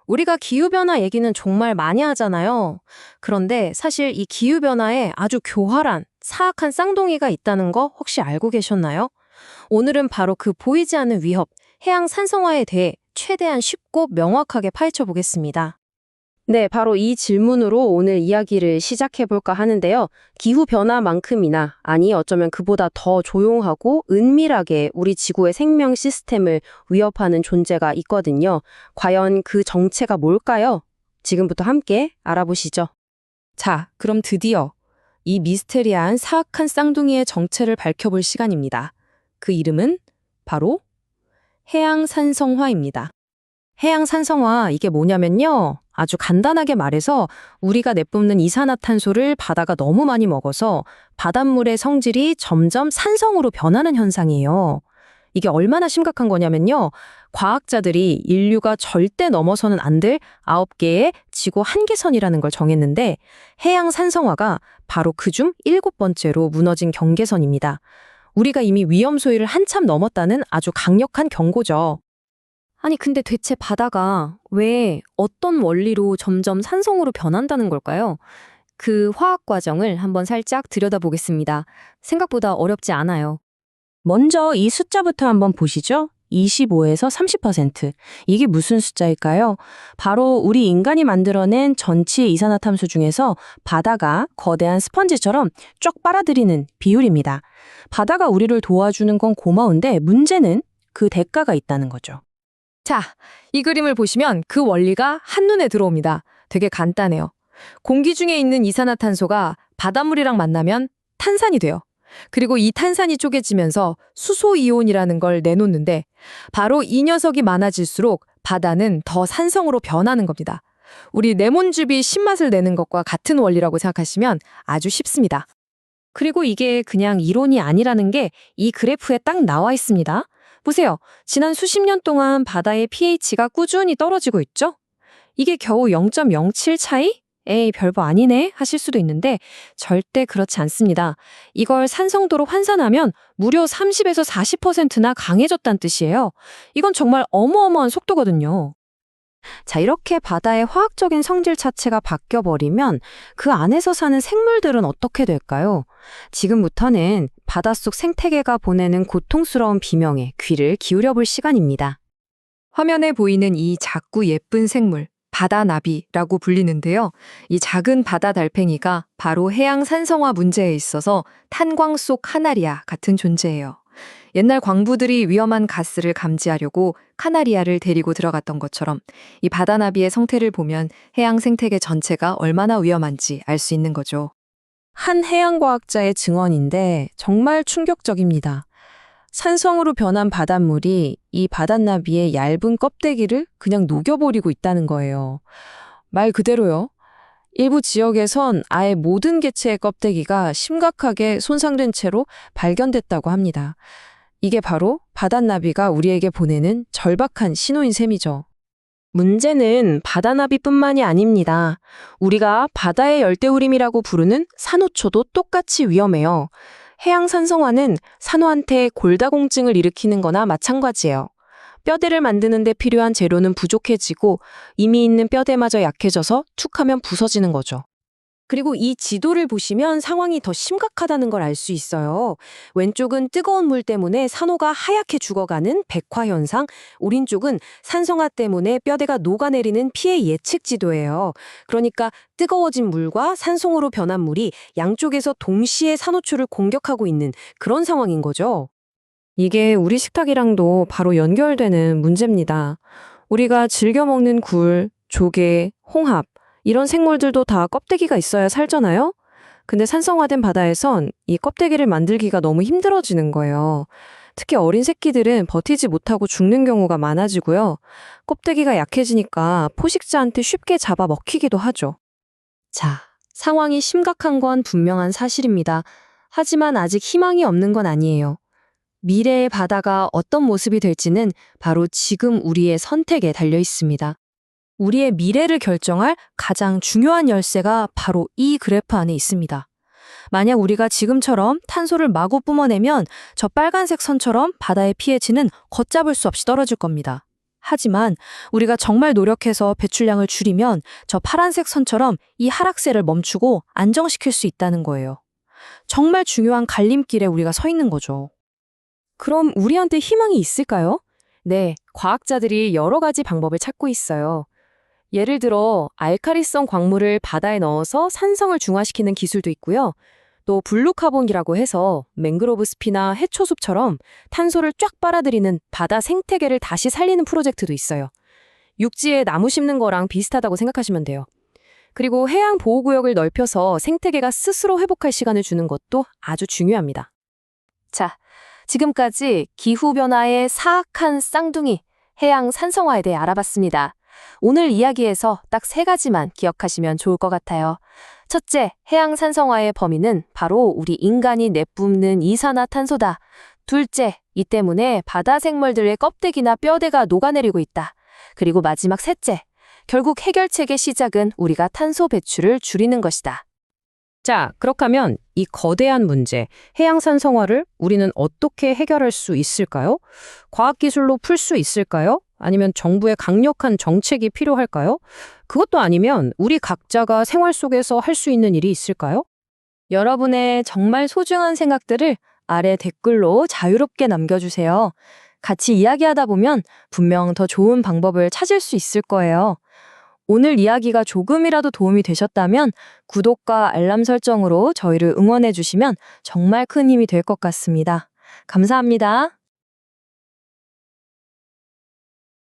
우리가 기후변화 얘기는 정말 많이 하잖아요. 그런데 사실 이 기후변화에 아주 교활한, 사악한 쌍둥이가 있다는 거 혹시 알고 계셨나요? 오늘은 바로 그 보이지 않는 위협, 해양 산성화에 대해 최대한 쉽고 명확하게 파헤쳐 보겠습니다. 네, 바로 이 질문으로 오늘 이야기를 시작해볼까 하는데요. 기후변화만큼이나, 아니 어쩌면 그보다 더 조용하고 은밀하게 우리 지구의 생명 시스템을 위협하는 존재가 있거든요. 과연 그 정체가 뭘까요? 지금부터 함께 알아보시죠. 자, 그럼 드디어 이 미스테리한 사악한 쌍둥이의 정체를 밝혀볼 시간입니다. 그 이름은 바로 해양산성화입니다. 해양산성화, 이게 뭐냐면요. 아주 간단하게 말해서 우리가 내뿜는 이산화탄소를 바다가 너무 많이 먹어서 바닷물의 성질이 점점 산성으로 변하는 현상이에요. 이게 얼마나 심각한 거냐면요. 과학자들이 인류가 절대 넘어서는 안 될 9개의 지구 한계선이라는 걸 정했는데 해양산성화가 바로 그중 7번째로 무너진 경계선입니다. 우리가 이미 위험 수위를 한참 넘었다는 아주 강력한 경고죠. 아니, 근데 대체 바다가 왜 어떤 원리로 점점 산성으로 변한다는 걸까요? 그 화학 과정을 한번 살짝 들여다보겠습니다. 생각보다 어렵지 않아요. 먼저 이 숫자부터 한번 보시죠. 25에서 30%. 이게 무슨 숫자일까요? 바로 우리 인간이 만들어낸 전체 이산화탄소 중에서 바다가 거대한 스펀지처럼 쫙 빨아들이는 비율입니다. 바다가 우리를 도와주는 건 고마운데 문제는 그 대가가 있다는 거죠. 자, 이 그림을 보시면 그 원리가 한눈에 들어옵니다. 되게 간단해요. 공기 중에 있는 이산화탄소가 바닷물이랑 만나면 탄산이 돼요. 그리고 이 탄산이 쪼개지면서 수소이온이라는 걸 내놓는데 바로 이 녀석이 많아질수록 바다는 더 산성으로 변하는 겁니다. 우리 레몬즙이 신맛을 내는 것과 같은 원리라고 생각하시면 아주 쉽습니다. 그리고 이게 그냥 이론이 아니라는 게 이 그래프에 딱 나와 있습니다. 보세요. 지난 수십 년 동안 바다의 pH가 꾸준히 떨어지고 있죠? 이게 겨우 0.07 차이? 에이, 별거 아니네 하실 수도 있는데 절대 그렇지 않습니다. 이걸 산성도로 환산하면 무려 30에서 40%나 강해졌다는 뜻이에요. 이건 정말 어마어마한 속도거든요. 자, 이렇게 바다의 화학적인 성질 자체가 바뀌어버리면 그 안에서 사는 생물들은 어떻게 될까요? 지금부터는 바닷속 생태계가 보내는 고통스러운 비명에 귀를 기울여 볼 시간입니다. 화면에 보이는 이 작고 예쁜 생물, 바다나비라고 불리는데요. 이 작은 바다 달팽이가 바로 해양 산성화 문제에 있어서 탄광 속 카나리아 같은 존재예요. 옛날 광부들이 위험한 가스를 감지하려고 카나리아를 데리고 들어갔던 것처럼 이 바다나비의 성태를 보면 해양 생태계 전체가 얼마나 위험한지 알 수 있는 거죠. 한 해양과학자의 증언인데 정말 충격적입니다. 산성으로 변한 바닷물이 이 바다나비의 얇은 껍데기를 그냥 녹여버리고 있다는 거예요. 말 그대로요. 일부 지역에선 아예 모든 개체의 껍데기가 심각하게 손상된 채로 발견됐다고 합니다. 이게 바로 바다나비가 우리에게 보내는 절박한 신호인 셈이죠. 문제는 바다나비뿐만이 아닙니다. 우리가 바다의 열대우림이라고 부르는 산호초도 똑같이 위험해요. 해양 산성화는 산호한테 골다공증을 일으키는 거나 마찬가지예요. 뼈대를 만드는 데 필요한 재료는 부족해지고 이미 있는 뼈대마저 약해져서 툭 하면 부서지는 거죠. 그리고 이 지도를 보시면 상황이 더 심각하다는 걸 알 수 있어요. 왼쪽은 뜨거운 물 때문에 산호가 하얗게 죽어가는 백화 현상, 오른쪽은 산성화 때문에 뼈대가 녹아내리는 피해 예측 지도예요. 그러니까 뜨거워진 물과 산성으로 변한 물이 양쪽에서 동시에 산호초를 공격하고 있는 그런 상황인 거죠. 이게 우리 식탁이랑도 바로 연결되는 문제입니다. 우리가 즐겨 먹는 굴, 조개, 홍합, 이런 생물들도 다 껍데기가 있어야 살잖아요? 근데 산성화된 바다에선 이 껍데기를 만들기가 너무 힘들어지는 거예요. 특히 어린 새끼들은 버티지 못하고 죽는 경우가 많아지고요. 껍데기가 약해지니까 포식자한테 쉽게 잡아 먹히기도 하죠. 자, 상황이 심각한 건 분명한 사실입니다. 하지만 아직 희망이 없는 건 아니에요. 미래의 바다가 어떤 모습이 될지는 바로 지금 우리의 선택에 달려 있습니다. 우리의 미래를 결정할 가장 중요한 열쇠가 바로 이 그래프 안에 있습니다. 만약 우리가 지금처럼 탄소를 마구 뿜어내면 저 빨간색 선처럼 바다의 pH는 걷잡을 수 없이 떨어질 겁니다. 하지만 우리가 정말 노력해서 배출량을 줄이면 저 파란색 선처럼 이 하락세를 멈추고 안정시킬 수 있다는 거예요. 정말 중요한 갈림길에 우리가 서 있는 거죠. 그럼 우리한테 희망이 있을까요? 네, 과학자들이 여러 가지 방법을 찾고 있어요. 예를 들어 알카리성 광물을 바다에 넣어서 산성을 중화시키는 기술도 있고요. 또 블루카본이라고 해서 맹그로브 숲이나 해초숲처럼 탄소를 쫙 빨아들이는 바다 생태계를 다시 살리는 프로젝트도 있어요. 육지에 나무 심는 거랑 비슷하다고 생각하시면 돼요. 그리고 해양 보호구역을 넓혀서 생태계가 스스로 회복할 시간을 주는 것도 아주 중요합니다. 자, 지금까지 기후변화의 사악한 쌍둥이, 해양 산성화에 대해 알아봤습니다. 오늘 이야기에서 딱 3가지만 기억하시면 좋을 것 같아요. 첫째, 해양 산성화의 범위는 바로 우리 인간이 내뿜는 이산화탄소다. 둘째, 이 때문에 바다 생물들의 껍데기나 뼈대가 녹아내리고 있다. 그리고 마지막 셋째, 결국 해결책의 시작은 우리가 탄소 배출을 줄이는 것이다. 자, 그렇다면 이 거대한 문제, 해양 산성화를 우리는 어떻게 해결할 수 있을까요? 과학기술로 풀 수 있을까요? 아니면 정부의 강력한 정책이 필요할까요? 그것도 아니면 우리 각자가 생활 속에서 할 수 있는 일이 있을까요? 여러분의 정말 소중한 생각들을 아래 댓글로 자유롭게 남겨주세요. 같이 이야기하다 보면 분명 더 좋은 방법을 찾을 수 있을 거예요. 오늘 이야기가 조금이라도 도움이 되셨다면 구독과 알람 설정으로 저희를 응원해 주시면 정말 큰 힘이 될 것 같습니다. 감사합니다.